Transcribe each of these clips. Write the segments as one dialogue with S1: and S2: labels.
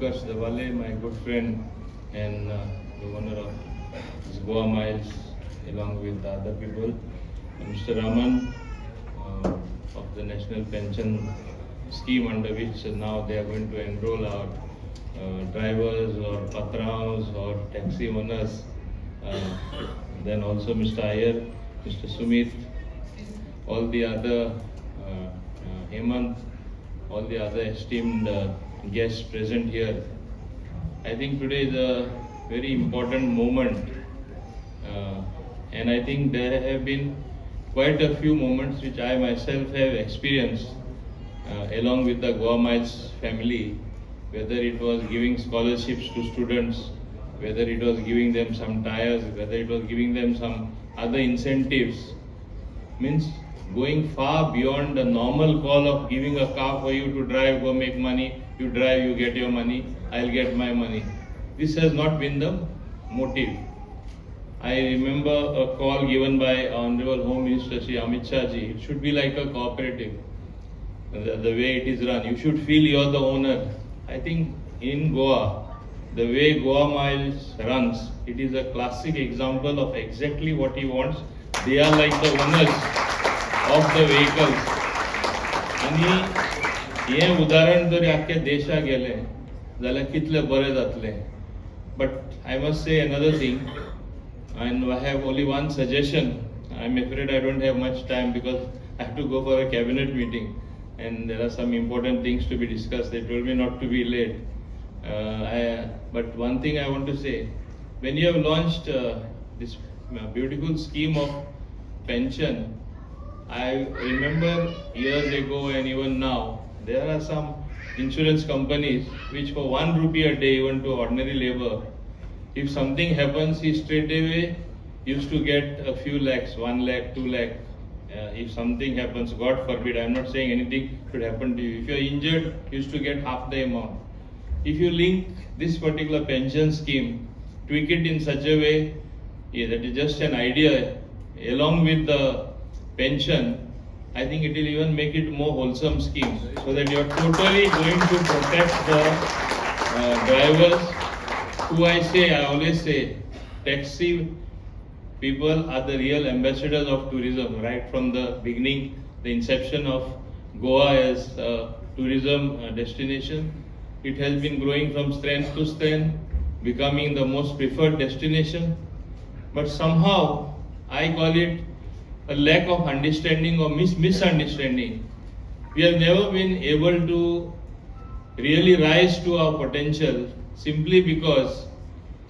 S1: Utkarsh, my good friend and the owner of this GoaMiles, along with other people, and Mr. Ramann of the National Pension Scheme, under which now they are going to enroll our drivers or patraos or taxi owners. Then also Mr. Iyer, Mr. Sumit, all the other Hemant, all the other esteemed guests present here. I think today is a very important moment, and I think there have been quite a few moments which I myself have experienced along with the GoaMiles family, whether it was giving scholarships to students, whether it was giving them some tires, whether it was giving them some other incentives, means going far beyond the normal call of giving a car for you to drive, go make money, you drive, you get your money, I'll get my money. This has not been the motive. I remember a call given by Honorable Home Minister Shri Amit Shah ji. It should be like a cooperative, the way it is run. You should feel you're the owner. I think in Goa, the way GoaMiles runs, it is a classic example of exactly what he wants. They are like the owners of the vehicles. आणि हे उदाहरण जर आख्या देशाक गेले जाल्यार कितले बरे जातले. But I must say another thing, and I have only one suggestion. I'm afraid I don't have much time because I have to go for a cabinet meeting and there are some important things to be discussed. They told me not to be late. But one thing I want to say, when you have launched this beautiful scheme of pension, I remember years ago and even now, there are some insurance companies which for 1 rupee a day, even to ordinary labor, if something happens, he straight away used to get a few lakhs, 1 lakh, 2 lakh. If something happens, God forbid, I'm not saying anything should happen to you. If you're injured, you used to get half the amount. If you link this particular pension scheme, tweak it in such a way, that is just an idea, along with the pension, I think it will even make it more wholesome scheme, so that you are totally going to protect the drivers, who I always say, taxi people are the real ambassadors of tourism, right from the beginning, the inception of Goa as a tourism destination. It has been growing from strength to strength, becoming the most preferred destination. But somehow, I call it a lack of understanding or misunderstanding. We have never been able to really rise to our potential simply because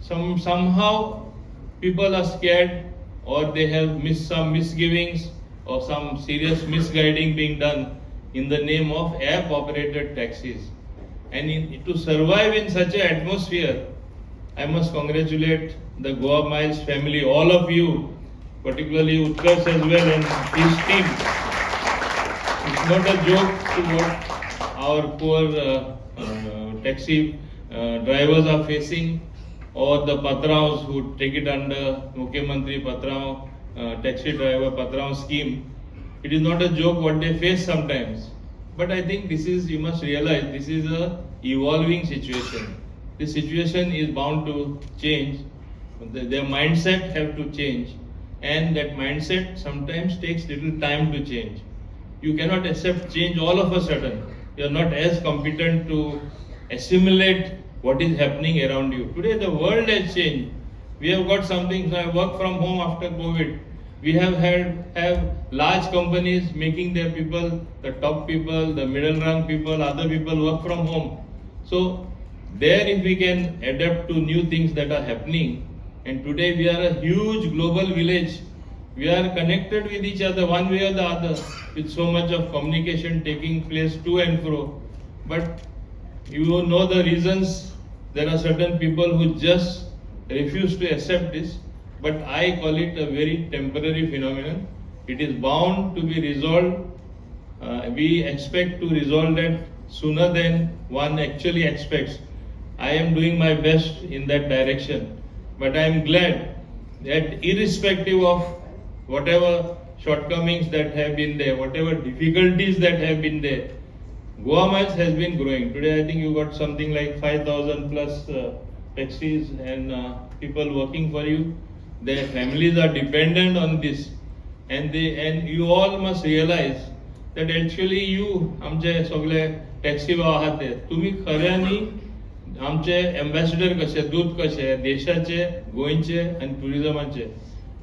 S1: somehow people are scared, or they have some misgivings or some serious misguiding being done in the name of app operated taxis. And to survive in such an atmosphere, I must congratulate the GoaMiles family, all of you, particularly Utkarsh as well and his team. It's not a joke to what our poor taxi drivers are facing, or the patraos who take it under Mukhyamantri Patrao, taxi driver Patrao scheme. It is not a joke what they face sometimes. But I think this is, you must realize, this is a evolving situation. This situation is bound to change. Their mindset have to change. And that mindset sometimes takes little time to change. You cannot accept change all of a sudden. You are not as competent to assimilate what is happening around you. Today the world has changed. We have got something, I work from home after COVID. We have large companies making their people, the top people, the middle rank people, other people work from home. So there if we can adapt to new things that are happening, and today we are a huge global village. We are connected with each other one way or the other, with so much of communication taking place to and fro. But you know the reasons. There are certain people who just refuse to accept this. But I call it a very temporary phenomenon. It is bound to be resolved. We expect to resolve that sooner than one actually expects. I am doing my best in that direction. But I am glad that irrespective of whatever shortcomings that have been there, whatever difficulties that have been there, GoaMiles has been growing. Today I think you got something like 5,000 plus taxis and people working for you. Their families are dependent on this, and you all must realize that actually you आमचे सगळे taxi भाव आहात ते तुम्ही खऱ्यांनी आमचे ambassador कशे दूत कशे देशाचे गोंयचे आणि टुरिझमाचे.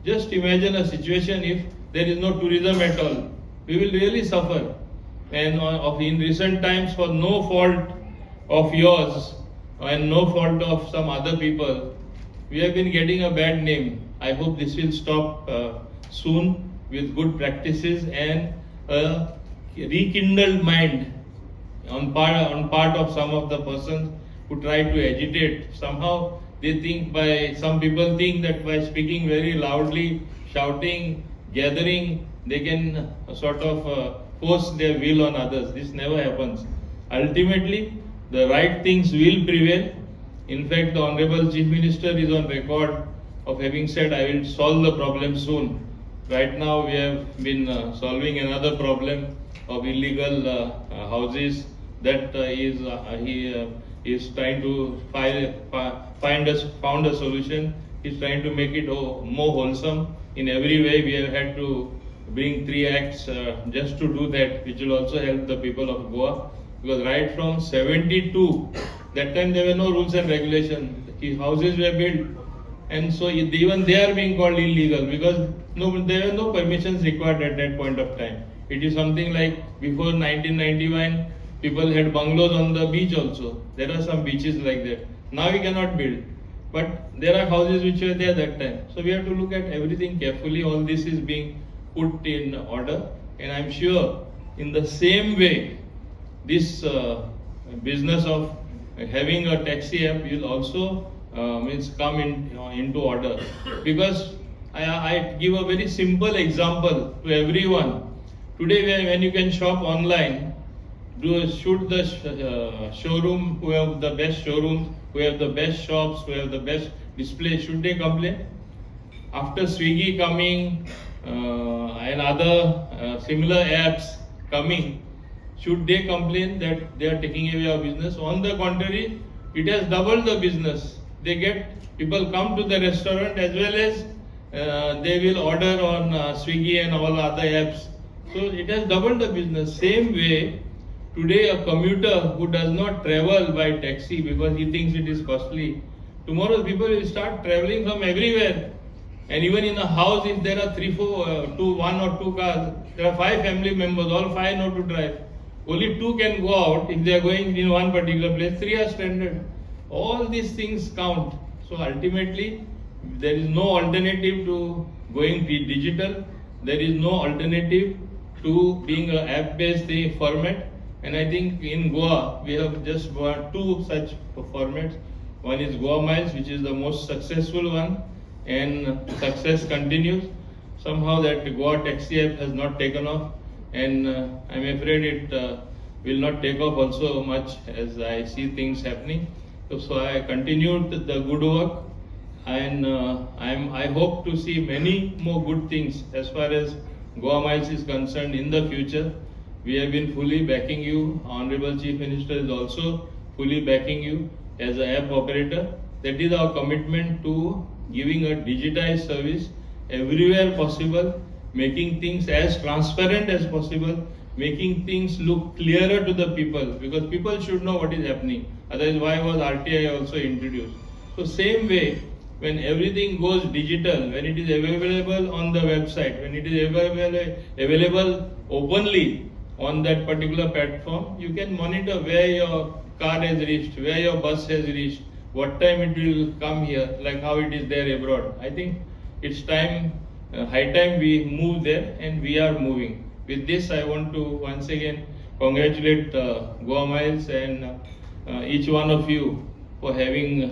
S1: Just imagine a situation if there is no tourism at all. We will really suffer. And in recent times, for no fault of yours and no fault of some other people, we have been getting a bad name. I hope this will stop soon with good practices and a rekindled mind on part of some of the persons who try to agitate. Somehow some people think that by speaking very loudly, shouting, gathering, they can sort of force their will on others. This never happens. Ultimately, the right things will prevail. In fact, the Honorable Chief Minister is on record of having said, I will solve the problem soon. Right now, we have been solving another problem of illegal houses that he is trying to found a solution. He's trying to make it more wholesome. In every way, we have had to bring 3 acts just to do that, which will also help the people of Goa. Because right from 72, that time there were no rules and regulations. Houses were built, and so even they are being called illegal because there were no permissions required at that point of time. It is something like before 1991, people had bungalows on the beach also. There are some beaches like that. Now we cannot build. But there are houses which were there that time. So we have to look at everything carefully. All this is being put in order. And I'm sure in the same way, this business of having a taxi app will also come into order. Because I give a very simple example to everyone. Today when you can shop online, should the showroom who have the best showrooms, who have the best shops, who have the best display, should they complain? After Swiggy coming and other similar apps coming, should they complain that they are taking away our business? On the contrary, it has doubled the business. People come to the restaurant as well as they will order on Swiggy and all other apps. So it has doubled the business. Same way, today a commuter who does not travel by taxi because he thinks it is costly, tomorrow people will start traveling from everywhere. And even in a house, if there are 1 or 2 cars, there are 5 family members, all 5 know to drive. Only 2 can go out if they are going in one particular place, 3 are stranded. All these things count. So ultimately, there is no alternative to going digital. There is no alternative to being an app-based format. And I think in Goa, we have just got 2 such formats. One is GoaMiles, which is the most successful one, and success continues. Somehow that Goa taxi app has not taken off, and I'm afraid it will not take off also much as I see things happening. So I continued the good work, and I hope to see many more good things as far as GoaMiles is concerned in the future. We have been fully backing you. Honorable Chief Minister is also fully backing you as an app operator. That is our commitment to giving a digitized service everywhere possible, making things as transparent as possible, making things look clearer to the people, because people should know what is happening. Otherwise, why was RTI also introduced? So same way, when everything goes digital, when it is available on the website, when it is available openly on that particular platform, you can monitor where your car has reached, where your bus has reached, what time it will come here, like how it is there abroad. I think it's time, high time we move there, and we are moving. With this, I want to once again congratulate GoaMiles and each one of you for having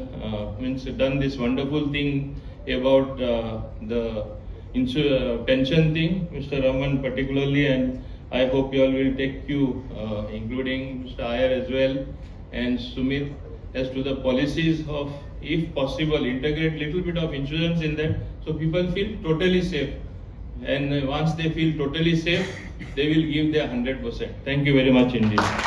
S1: done this wonderful thing about the pension thing, Mr. Ramann particularly, and I hope you all will take including Mr. Iyer as well, and Sumit, as to the policies of, if possible, integrate little bit of insurance in that, so people feel totally safe. And once they feel totally safe, they will give their 100%. Thank you very much indeed.